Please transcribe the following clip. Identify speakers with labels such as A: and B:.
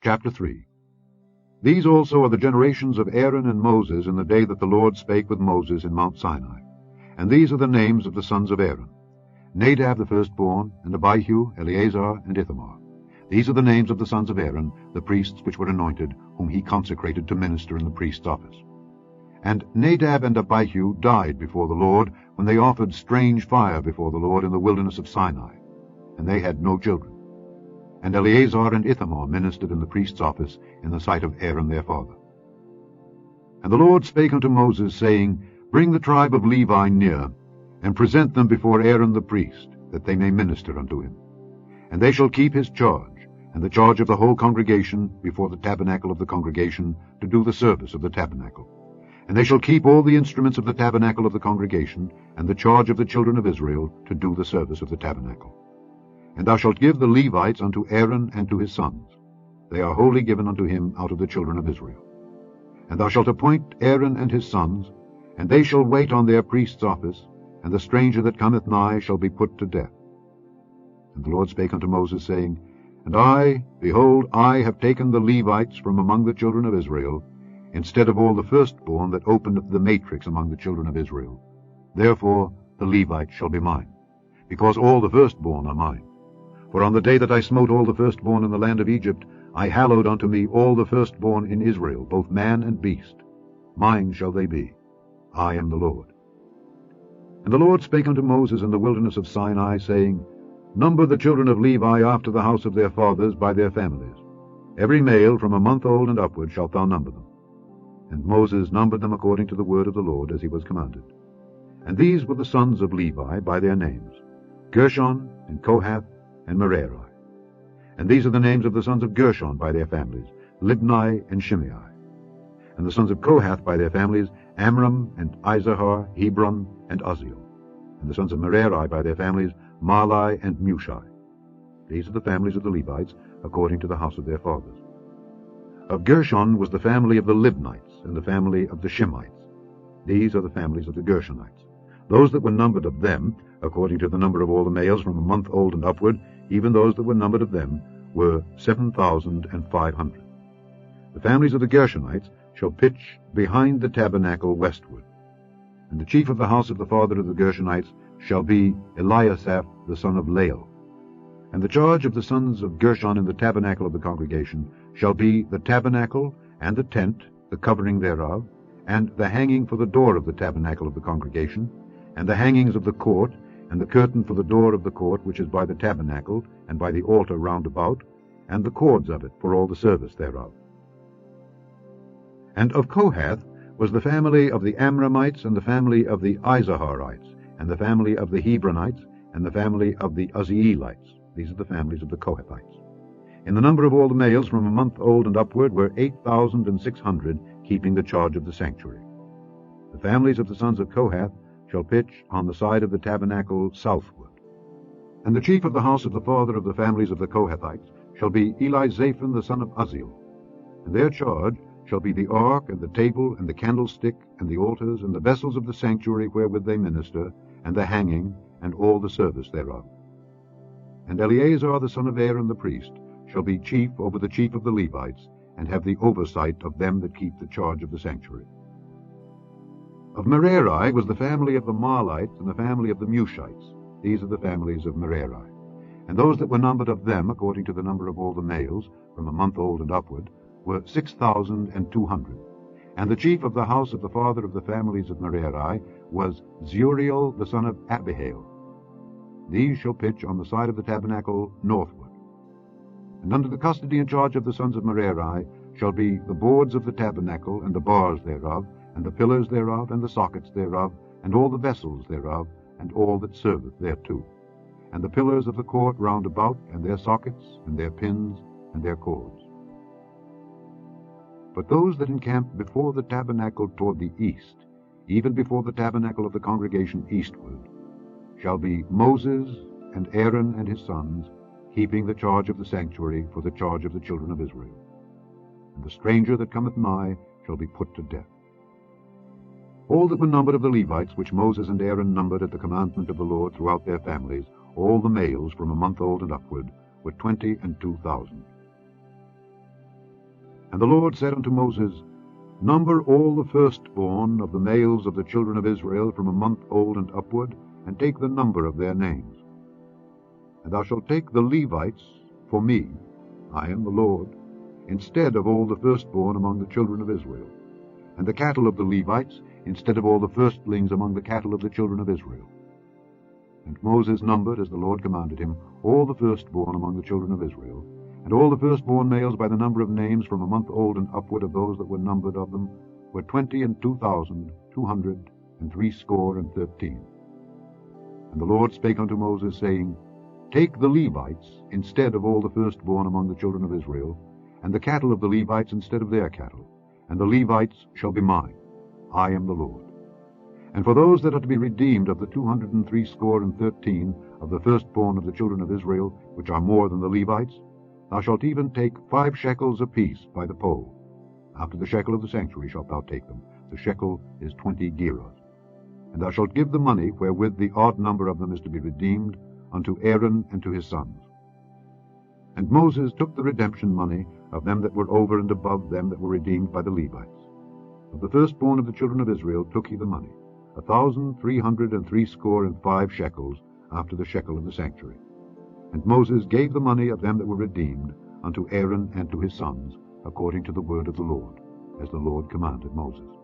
A: Chapter 3. These also are the generations of Aaron and Moses in the day that the Lord spake with Moses in Mount Sinai. And these are the names of the sons of Aaron: Nadab the firstborn, and Abihu, Eleazar, and Ithamar. These are the names of the sons of Aaron, the priests which were anointed, whom he consecrated to minister in the priest's office. And Nadab and Abihu died before the Lord, when they offered strange fire before the Lord in the wilderness of Sinai, and they had no children. And Eleazar and Ithamar ministered in the priest's office in the sight of Aaron their father. And the Lord spake unto Moses, saying, Bring the tribe of Levi near, and present them before Aaron the priest, that they may minister unto him. And they shall keep his charge, and the charge of the whole congregation before the tabernacle of the congregation, to do the service of the tabernacle. And they shall keep all the instruments of the tabernacle of the congregation, and the charge of the children of Israel, to do the service of the tabernacle. And thou shalt give the Levites unto Aaron and to his sons. They are wholly given unto him out of the children of Israel. And thou shalt appoint Aaron and his sons, and they shall wait on their priest's office, and the stranger that cometh nigh shall be put to death. And the Lord spake unto Moses, saying, And I, behold, I have taken the Levites from among the children of Israel, instead of all the firstborn that opened the matrix among the children of Israel. Therefore the Levites shall be mine, because all the firstborn are mine. For on the day that I smote all the firstborn in the land of Egypt, I hallowed unto me all the firstborn in Israel, both man and beast. Mine shall they be. I am the Lord. And the Lord spake unto Moses in the wilderness of Sinai, saying, Number the children of Levi after the house of their fathers by their families. Every male from a month old and upward shalt thou number them. And Moses numbered them according to the word of the Lord, as he was commanded. And these were the sons of Levi by their names: Gershon, and Kohath, and Merari. And these are the names of the sons of Gershon by their families: Libni and Shimei. And the sons of Kohath by their families: Amram, and Izahar, Hebron, and Uzziel. And the sons of Merari by their families: Mahli and Mushi. These are the families of the Levites, according to the house of their fathers. Of Gershon was the family of the Libnites, and the family of the Shimites. These are the families of the Gershonites. Those that were numbered of them, according to the number of all the males from a month old and upward, even those that were numbered of them, were 7,500. The families of the Gershonites shall pitch behind the tabernacle westward. And the chief of the house of the father of the Gershonites shall be Eliasaph the son of Lael. And the charge of the sons of Gershon in the tabernacle of the congregation shall be the tabernacle, and the tent, the covering thereof, and the hanging for the door of the tabernacle of the congregation, and the hangings of the court, and the curtain for the door of the court which is by the tabernacle, and by the altar round about, and the cords of it for all the service thereof. And of Kohath was the family of the Amramites, and the family of the Izaharites, and the family of the Hebronites, and the family of the Uzzielites. These are the families of the Kohathites. In the number of all the males from a month old and upward were 8,600, keeping the charge of the sanctuary. The families of the sons of Kohath shall pitch on the side of the tabernacle southward. And the chief of the house of the father of the families of the Kohathites shall be Elizaphan the son of Uzziel. And their charge shall be the ark, and the table, and the candlestick, and the altars, and the vessels of the sanctuary wherewith they minister, and the hanging, and all the service thereof. And Eleazar the son of Aaron the priest shall be chief over the chief of the Levites, and have the oversight of them that keep the charge of the sanctuary. Of Merari was the family of the Mahlites, and the family of the Mushites. These are the families of Merari. And those that were numbered of them, according to the number of all the males, from a month old and upward, were 6,200. And the chief of the house of the father of the families of Merari was Zuriel the son of Abihail. These shall pitch on the side of the tabernacle northward. And under the custody and charge of the sons of Merari shall be the boards of the tabernacle, and the bars thereof, and the pillars thereof, and the sockets thereof, and all the vessels thereof, and all that serveth thereto, and the pillars of the court round about, and their sockets, and their pins, and their cords. But those that encamp before the tabernacle toward the east, even before the tabernacle of the congregation eastward, shall be Moses and Aaron and his sons, keeping the charge of the sanctuary for the charge of the children of Israel. And the stranger that cometh nigh shall be put to death. All that were numbered of the Levites, which Moses and Aaron numbered at the commandment of the Lord throughout their families, all the males from a month old and upward, were 22,000. And the Lord said unto Moses, Number all the firstborn of the males of the children of Israel from a month old and upward, and take the number of their names. And thou shalt take the Levites for me, I am the Lord, instead of all the firstborn among the children of Israel, and the cattle of the Levites instead of all the firstlings among the cattle of the children of Israel. And Moses numbered, as the Lord commanded him, all the firstborn among the children of Israel, and all the firstborn males by the number of names from a month old and upward of those that were numbered of them were 22,213. And the Lord spake unto Moses, saying, Take the Levites instead of all the firstborn among the children of Israel, and the cattle of the Levites instead of their cattle, and the Levites shall be mine. I am the Lord. And for those that are to be redeemed of the 213 of the firstborn of the children of Israel, which are more than the Levites, thou shalt even take 5 shekels apiece by the poll. After the shekel of the sanctuary shalt thou take them. The shekel is 20 gerahs. And thou shalt give the money wherewith the odd number of them is to be redeemed unto Aaron and to his sons. And Moses took the redemption money of them that were over and above them that were redeemed by the Levites. Of the firstborn of the children of Israel took he the money, 1,365 shekels, after the shekel of the sanctuary. And Moses gave the money of them that were redeemed unto Aaron and to his sons, according to the word of the Lord, as the Lord commanded Moses.